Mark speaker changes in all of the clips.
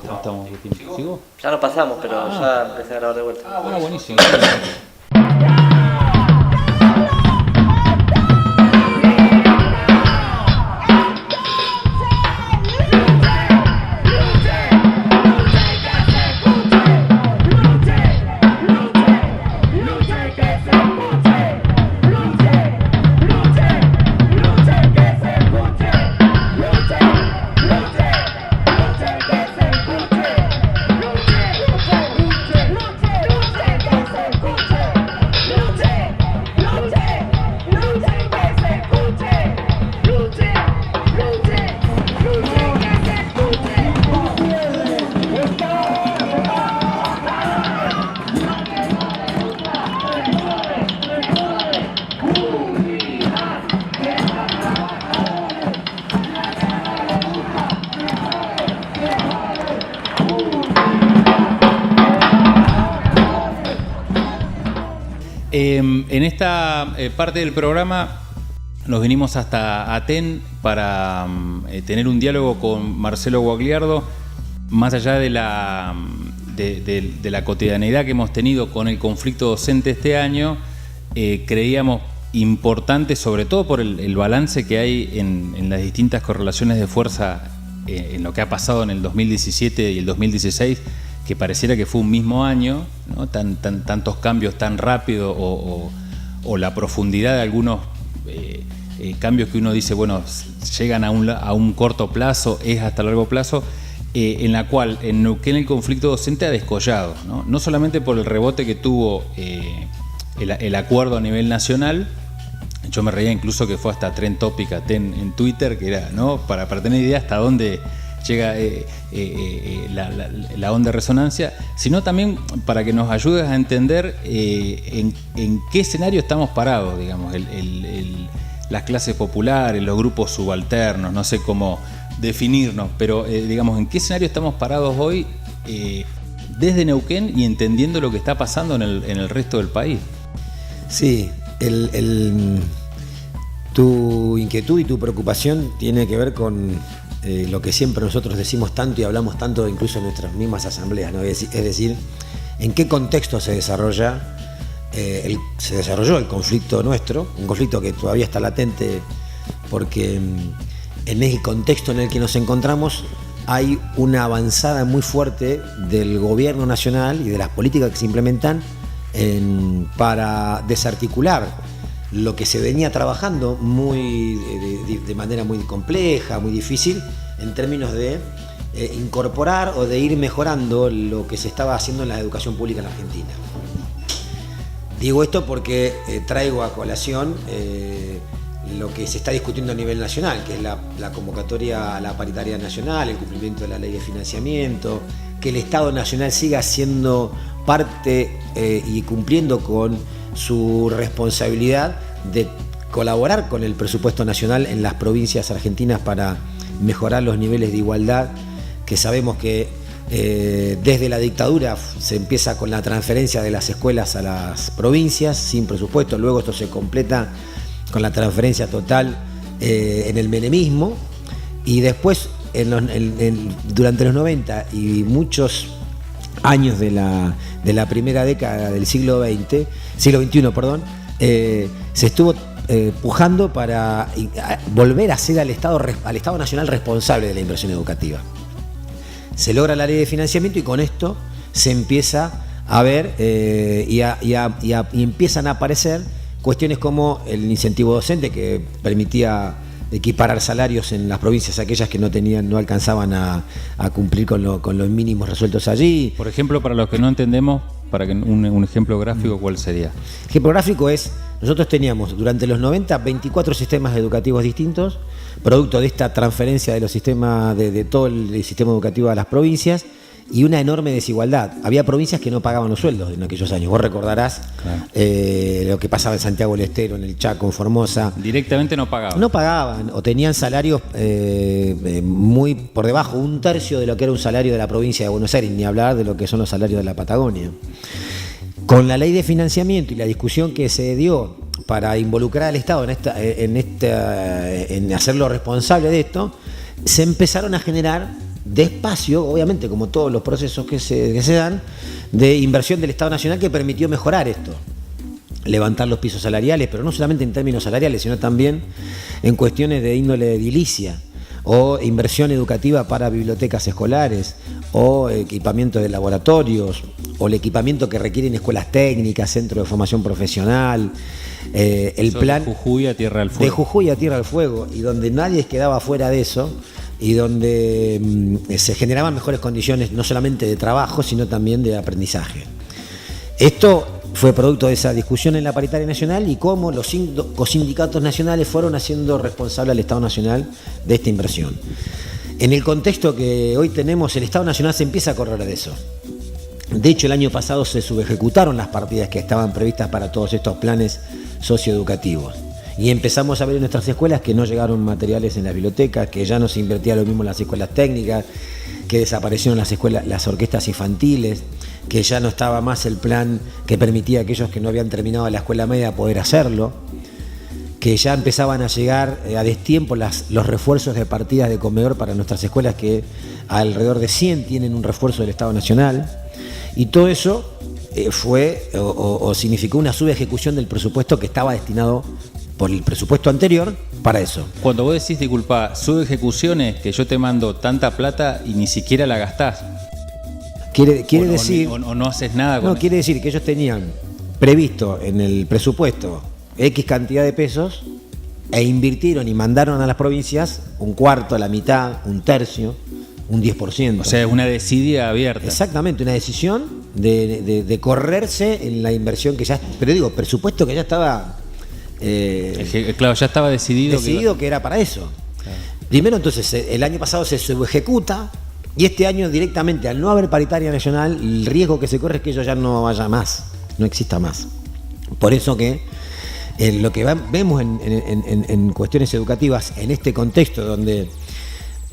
Speaker 1: ¿Cómo estamos de tiempo? ¿Sigo?
Speaker 2: Ya no pasamos, pero ya empecé a grabar de vuelta.
Speaker 1: Buenísimo. En esta parte del programa nos vinimos hasta Aten para tener un diálogo con Marcelo Guagliardo, más allá de la cotidianeidad que hemos tenido con el conflicto docente este año. Creíamos importante, sobre todo por el balance que hay en las distintas correlaciones de fuerza en lo que ha pasado en el 2017 y el 2016, que pareciera que fue un mismo año, ¿no? Tantos cambios tan rápido o la profundidad de algunos cambios que uno dice, bueno, llegan a un corto plazo, es hasta largo plazo, en la cual en Neuquén el conflicto docente ha descollado, ¿no? No solamente por el rebote que tuvo el acuerdo a nivel nacional. Yo me reía incluso que fue hasta Trend Topic en Twitter, que era, ¿no? Para tener idea hasta dónde llega la onda de resonancia, sino también para que nos ayudes a entender en qué escenario estamos parados, digamos, las clases populares, los grupos subalternos, no sé cómo definirnos, pero digamos, en qué escenario estamos parados hoy desde Neuquén y entendiendo lo que está pasando en el resto del país.
Speaker 3: Sí, tu inquietud y tu preocupación tiene que ver con lo que siempre nosotros decimos tanto y hablamos tanto incluso en nuestras mismas asambleas, ¿no? Es decir, en qué contexto se desarrolló el conflicto nuestro, un conflicto que todavía está latente porque en el contexto en el que nos encontramos hay una avanzada muy fuerte del gobierno nacional y de las políticas que se implementan para desarticular lo que se venía trabajando de manera muy compleja, muy difícil, en términos de incorporar o de ir mejorando lo que se estaba haciendo en la educación pública en la Argentina. Digo esto porque traigo a colación lo que se está discutiendo a nivel nacional, que es la convocatoria a la paritaria nacional, el cumplimiento de la ley de financiamiento, que el Estado Nacional siga siendo parte y cumpliendo con su responsabilidad de colaborar con el presupuesto nacional en las provincias argentinas para mejorar los niveles de igualdad, que sabemos que desde la dictadura se empieza con la transferencia de las escuelas a las provincias sin presupuesto, luego esto se completa con la transferencia total en el menemismo, y después durante los 90 y muchos años de la primera década del siglo XXI, se estuvo pujando para volver a ser al Estado Nacional responsable de la inversión educativa. Se logra la ley de financiamiento y con esto se empieza a ver y empiezan a aparecer cuestiones como el incentivo docente, que permitía equiparar salarios en las provincias aquellas que no alcanzaban a cumplir con los mínimos resueltos allí.
Speaker 1: Por ejemplo, para los que no entendemos, para que un ejemplo gráfico, ¿cuál sería?
Speaker 3: El ejemplo gráfico es, nosotros teníamos durante los 90 24 sistemas educativos distintos, producto de esta transferencia de los sistemas de todo el sistema educativo a las provincias, y una enorme desigualdad. Había provincias que no pagaban los sueldos en aquellos años. Vos recordarás, claro, lo que pasaba en Santiago del Estero, en el Chaco, en Formosa.
Speaker 1: Directamente no pagaban.
Speaker 3: No pagaban, o tenían salarios muy por debajo, un tercio de lo que era un salario de la provincia de Buenos Aires, ni hablar de lo que son los salarios de la Patagonia. Con la ley de financiamiento y la discusión que se dio para involucrar al Estado en hacerlo responsable de esto, se empezaron a generar despacio, obviamente como todos los procesos que se dan, de inversión del Estado Nacional que permitió mejorar esto. Levantar los pisos salariales, pero no solamente en términos salariales, sino también en cuestiones de índole edilicia, o inversión educativa para bibliotecas escolares, o equipamiento de laboratorios, o el equipamiento que requieren escuelas técnicas, centros de formación profesional, el plan
Speaker 1: de Jujuy a Tierra del Fuego.
Speaker 3: De Jujuy a Tierra del Fuego, y donde nadie quedaba fuera de eso, y donde se generaban mejores condiciones no solamente de trabajo, sino también de aprendizaje. Esto fue producto de esa discusión en la paritaria nacional y cómo los sindicatos nacionales fueron haciendo responsable al Estado Nacional de esta inversión. En el contexto que hoy tenemos, el Estado Nacional se empieza a correr de eso. De hecho, el año pasado se subejecutaron las partidas que estaban previstas para todos estos planes socioeducativos. Y empezamos a ver en nuestras escuelas que no llegaron materiales en las bibliotecas, que ya no se invertía lo mismo en las escuelas técnicas, que desaparecieron las orquestas infantiles, que ya no estaba más el plan que permitía a aquellos que no habían terminado la escuela media poder hacerlo, que ya empezaban a llegar a destiempo los refuerzos de partidas de comedor para nuestras escuelas, que alrededor de 100 tienen un refuerzo del Estado Nacional, y todo eso fue o significó una subejecución del presupuesto que estaba destinado por el presupuesto anterior para eso.
Speaker 1: Cuando vos decís, disculpa, subejecuciones, que yo te mando tanta plata y ni siquiera la gastás.
Speaker 3: Quiere decir...
Speaker 1: O no haces nada con
Speaker 3: No,
Speaker 1: eso.
Speaker 3: quiere decir que ellos tenían previsto en el presupuesto X cantidad de pesos e invirtieron y mandaron a las provincias un cuarto, la mitad, un tercio, un 10%.
Speaker 1: O sea, es una desidia abierta.
Speaker 3: Exactamente, una decisión de correrse en la inversión que ya... Pero digo, presupuesto que ya estaba...
Speaker 1: Claro, ya estaba decidido
Speaker 3: que era para eso. Claro. Primero, entonces, el año pasado se subejecuta y este año directamente, al no haber paritaria nacional, el riesgo que se corre es que ello ya no vaya más, no exista más. Por eso que lo que vemos en cuestiones educativas, en este contexto donde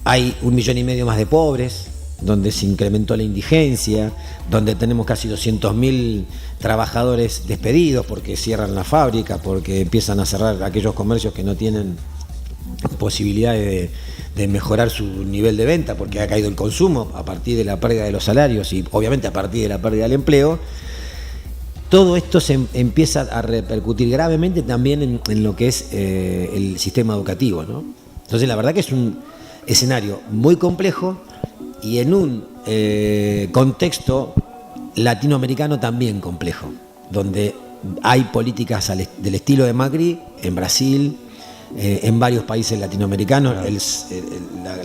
Speaker 3: hay 1,5 millones más de pobres, donde se incrementó la indigencia, donde tenemos casi 200.000 trabajadores despedidos porque cierran la fábrica, porque empiezan a cerrar aquellos comercios que no tienen posibilidades de mejorar su nivel de venta, porque ha caído el consumo a partir de la pérdida de los salarios y obviamente a partir de la pérdida del empleo. Todo esto se empieza a repercutir gravemente también en lo que es el sistema educativo, ¿no? Entonces la verdad que es un escenario muy complejo y en un contexto latinoamericano también complejo, donde hay políticas del estilo de Macri en Brasil, en varios países latinoamericanos.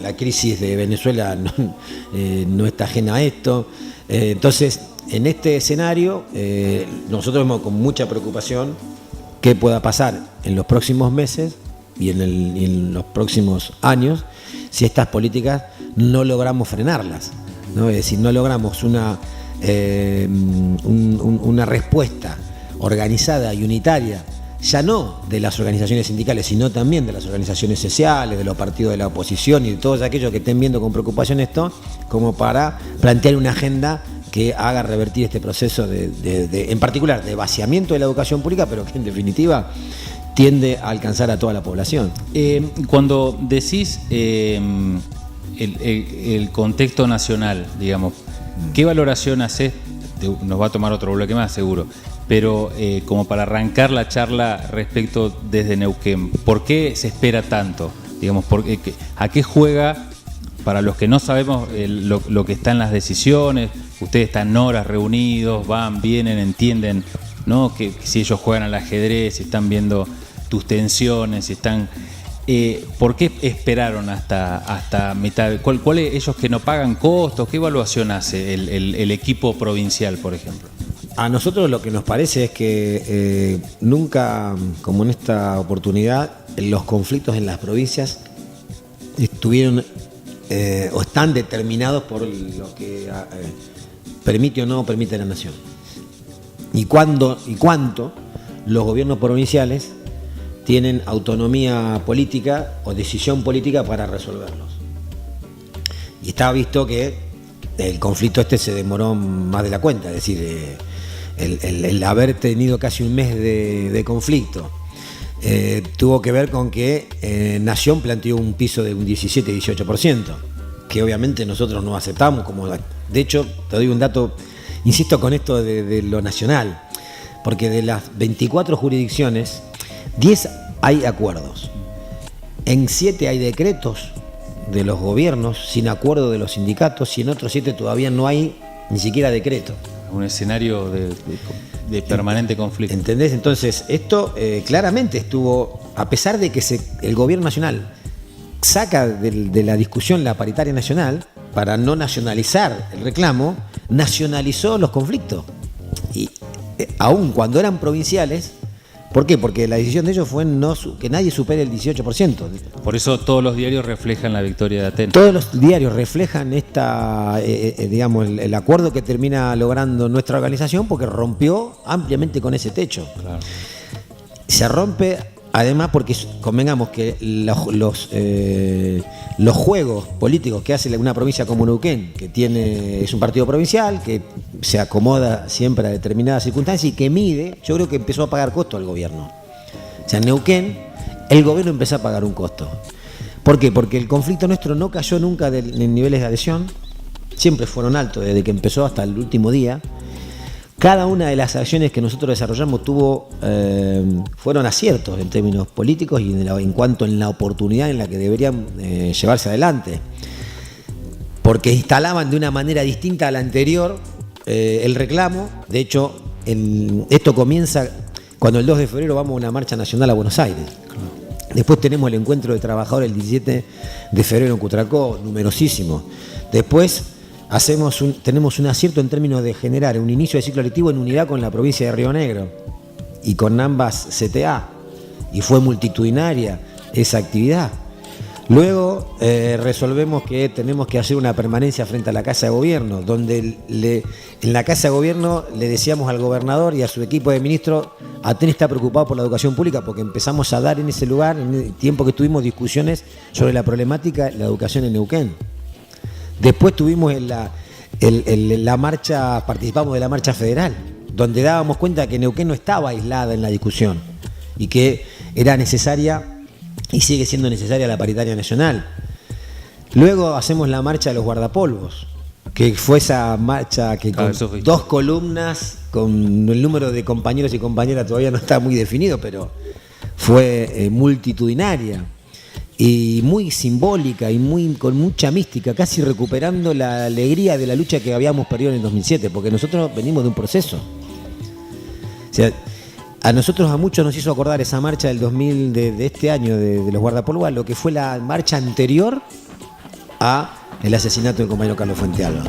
Speaker 3: La crisis de Venezuela no está ajena a esto. Entonces, en este escenario, nosotros vemos con mucha preocupación qué pueda pasar en los próximos meses y en los próximos años si estas políticas no logramos frenarlas, ¿no? Es decir, no logramos una respuesta organizada y unitaria, ya no de las organizaciones sindicales, sino también de las organizaciones sociales, de los partidos de la oposición y de todos aquellos que estén viendo con preocupación esto, como para plantear una agenda que haga revertir este proceso en particular, de vaciamiento de la educación pública, pero que en definitiva tiende a alcanzar a toda la población.
Speaker 1: Cuando decís el contexto nacional, digamos, ¿qué valoración haces? Nos va a tomar otro bloque más, seguro, pero como para arrancar la charla respecto desde Neuquén, ¿por qué se espera tanto? Digamos, ¿a qué juega? Para los que no sabemos lo que está en las decisiones, ustedes están horas reunidos, van, vienen, entienden, ¿no? Que si ellos juegan al ajedrez, si están viendo tus tensiones, si están... ¿Por qué esperaron hasta mitad? ¿Cuál es ellos que no pagan costos? ¿Qué evaluación hace el equipo provincial, por ejemplo?
Speaker 3: A nosotros lo que nos parece es que nunca, como en esta oportunidad, los conflictos en las provincias estuvieron o están determinados por lo que permite o no permite la nación. Y cuánto los gobiernos provinciales tienen autonomía política o decisión política para resolverlos. Y estaba visto que el conflicto se demoró más de la cuenta, es decir, el haber tenido casi un mes de conflicto tuvo que ver con que Nación planteó un piso de un 17-18%, que obviamente nosotros no aceptamos. De hecho, te doy un dato, insisto con esto de lo nacional, porque de las 24 jurisdicciones, 10 hay acuerdos. En 7 hay decretos de los gobiernos sin acuerdo de los sindicatos, y en otros 7 todavía no hay ni siquiera decreto.
Speaker 1: Un escenario de permanente conflicto.
Speaker 3: ¿Entendés? Entonces, esto claramente estuvo, a pesar de que el gobierno nacional saca de la discusión la paritaria nacional para no nacionalizar el reclamo, nacionalizó los conflictos. Y aun cuando eran provinciales, ¿por qué? Porque la decisión de ellos fue que nadie supere el 18%.
Speaker 1: Por eso todos los diarios reflejan la victoria de Atenas.
Speaker 3: Todos los diarios reflejan digamos, el acuerdo que termina logrando nuestra organización, porque rompió ampliamente con ese techo. Claro. Se rompe, además, porque convengamos que los juegos políticos que hace una provincia como Neuquén, que es un partido provincial, que se acomoda siempre a determinadas circunstancias y que mide, yo creo que empezó a pagar costo al gobierno. O sea, en Neuquén, el gobierno empezó a pagar un costo. ¿Por qué? Porque el conflicto nuestro no cayó nunca en niveles de adhesión, siempre fueron altos desde que empezó hasta el último día. Cada una de las acciones que nosotros desarrollamos fueron aciertos en términos políticos y en cuanto en la oportunidad en la que deberían llevarse adelante. Porque instalaban de una manera distinta a la anterior el reclamo. De hecho, esto comienza cuando el 2 de febrero vamos a una marcha nacional a Buenos Aires. Después tenemos el encuentro de trabajadores el 17 de febrero en Cutralcó, numerosísimo. Después tenemos un acierto en términos de generar un inicio de ciclo lectivo en unidad con la provincia de Río Negro y con ambas CTA, y fue multitudinaria esa actividad. Luego resolvemos que tenemos que hacer una permanencia frente a la Casa de Gobierno, donde en la Casa de Gobierno le decíamos al gobernador y a su equipo de ministros: Atenas está preocupado por la educación pública, porque empezamos a dar en ese lugar, en el tiempo que tuvimos discusiones sobre la problemática de la educación en Neuquén. Después tuvimos la marcha, participamos de la marcha federal, donde dábamos cuenta que Neuquén no estaba aislada en la discusión y que era necesaria y sigue siendo necesaria la paritaria nacional. Luego hacemos la marcha de los guardapolvos, que fue esa marcha que con 2 columnas, con el número de compañeros y compañeras todavía no está muy definido, pero fue multitudinaria y muy simbólica y con mucha mística, casi recuperando la alegría de la lucha que habíamos perdido en el 2007, porque nosotros venimos de un proceso. O sea, a muchos nos hizo acordar esa marcha del 2000 de este año de los guardapolvos, lo que fue la marcha anterior a el asesinato del compañero Carlos Fuentealba.